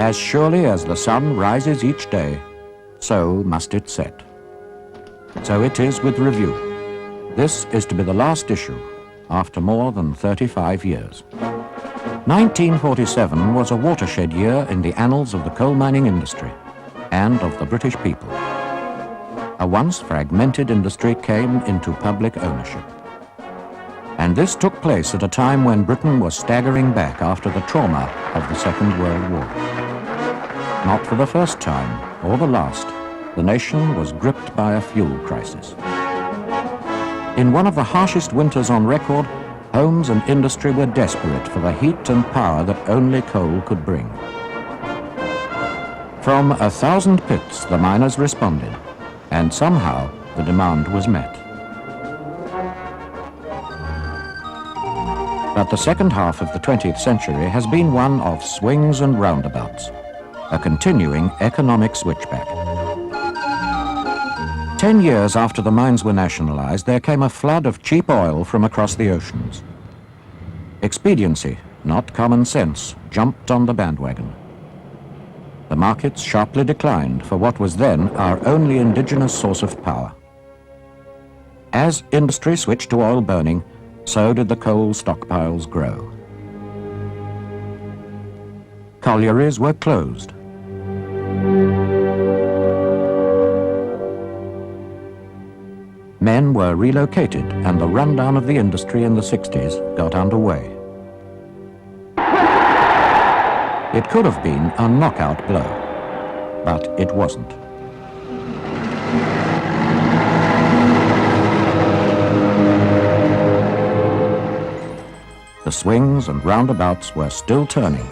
As surely as the sun rises each day, so must it set. So it is with Review. This is to be the last issue after more than 35 years. 1947 was a watershed year in the annals of the coal mining industry and of the British people. A once fragmented industry came into public ownership. And this took place at a time when Britain was staggering back after the trauma of the Second World War. Not for the first time, or the last, the nation was gripped by a fuel crisis. In one of the harshest winters on record, homes and industry were desperate for the heat and power that only coal could bring. From 1,000 pits, the miners responded, and somehow the demand was met. But the second half of the 20th century has been one of swings and roundabouts, a continuing economic switchback. 10 years after the mines were nationalized, there came a flood of cheap oil from across the oceans. Expediency, not common sense, jumped on the bandwagon. The markets sharply declined for what was then our only indigenous source of power. As industry switched to oil burning, so did the coal stockpiles grow. Collieries were closed. Men were relocated, and the rundown of the industry in the 60s got underway. It could have been a knockout blow, but it wasn't. The swings and roundabouts were still turning.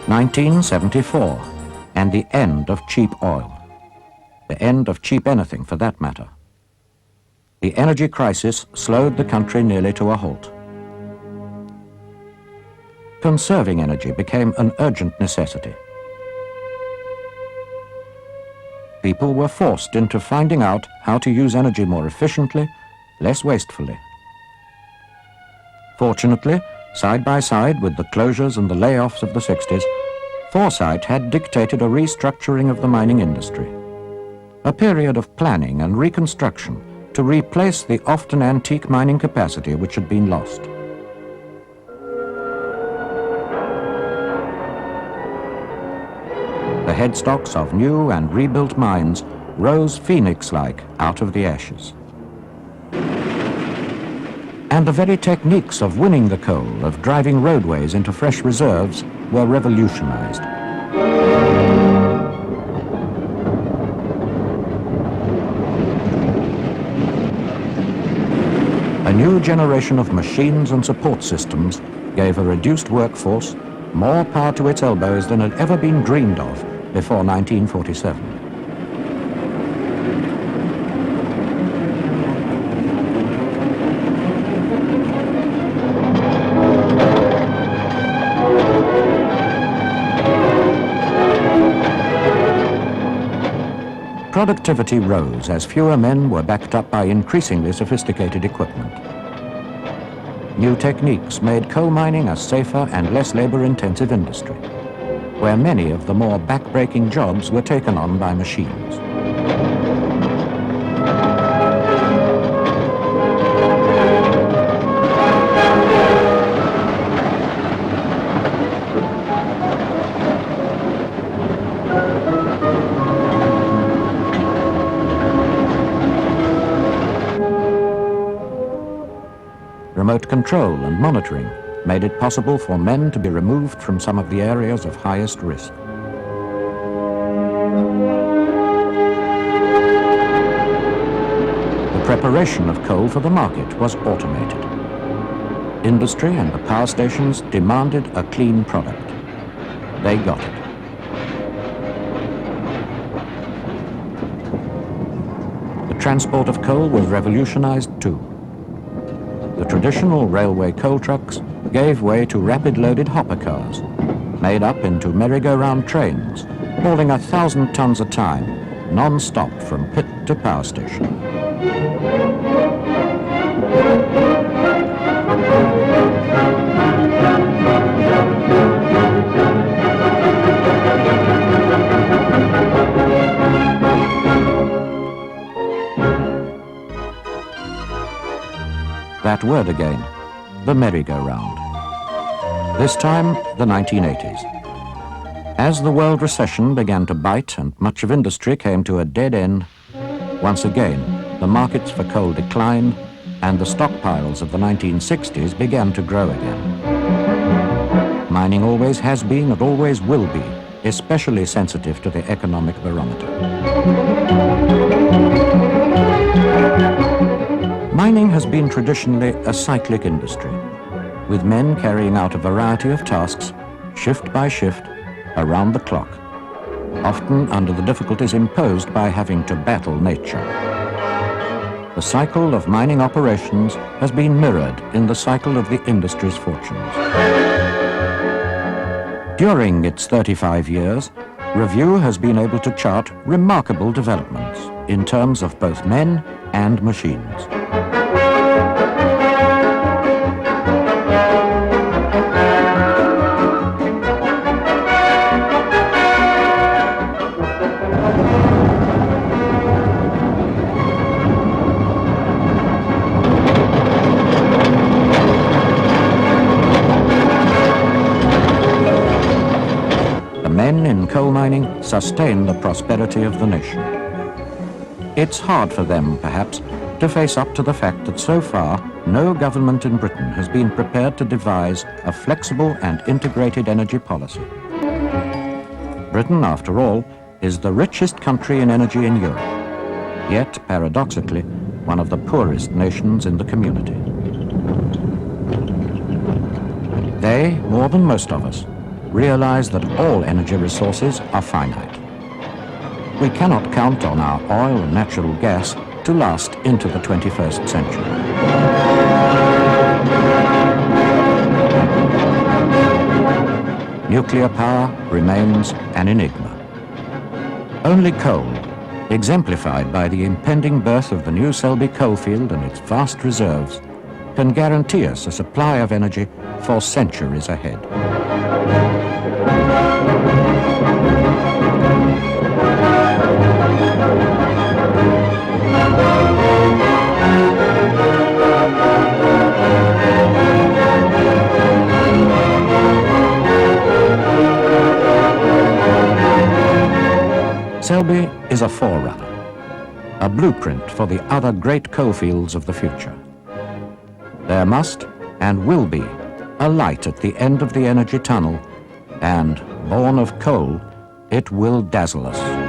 1974, and the end of cheap oil. The end of cheap anything, for that matter. The energy crisis slowed the country nearly to a halt. Conserving energy became an urgent necessity. People were forced into finding out how to use energy more efficiently, less wastefully. Fortunately, side by side with the closures and the layoffs of the 60s, foresight had dictated a restructuring of the mining industry, a period of planning and reconstruction to replace the often antique mining capacity which had been lost. The headstocks of new and rebuilt mines rose phoenix-like out of the ashes. And the very techniques of winning the coal, of driving roadways into fresh reserves, were revolutionized. A new generation of machines and support systems gave a reduced workforce more power to its elbows than had ever been dreamed of before 1947. Productivity rose as fewer men were backed up by increasingly sophisticated equipment. New techniques made coal mining a safer and less labor-intensive industry, where many of the more back-breaking jobs were taken on by machines. Remote control and monitoring made it possible for men to be removed from some of the areas of highest risk. The preparation of coal for the market was automated. Industry and the power stations demanded a clean product. They got it. The transport of coal was revolutionized too. The traditional railway coal trucks gave way to rapid-loaded hopper cars, made up into merry-go-round trains, hauling 1,000 tons a time, non-stop from pit to power station. That word again, the merry-go-round. This time, the 1980s. As the world recession began to bite and much of industry came to a dead end, once again, the markets for coal declined and the stockpiles of the 1960s began to grow again. Mining always has been and always will be especially sensitive to the economic barometer. Mining has been traditionally a cyclic industry, with men carrying out a variety of tasks, shift by shift, around the clock, often under the difficulties imposed by having to battle nature. The cycle of mining operations has been mirrored in the cycle of the industry's fortunes. During its 35 years, Review has been able to chart remarkable developments in terms of both men and machines. Men in coal mining sustain the prosperity of the nation. It's hard for them, perhaps, to face up to the fact that so far no government in Britain has been prepared to devise a flexible and integrated energy policy. Britain, after all, is the richest country in energy in Europe, yet, paradoxically, one of the poorest nations in the community. They, more than most of us, realize that all energy resources are finite. We cannot count on our oil and natural gas to last into the 21st century. Nuclear power remains an enigma. Only coal, exemplified by the impending birth of the new Selby coalfield and its vast reserves, can guarantee us a supply of energy for centuries ahead. Selby is a forerunner, a blueprint for the other great coalfields of the future. There must and will be a light at the end of the energy tunnel, and, born of coal, it will dazzle us.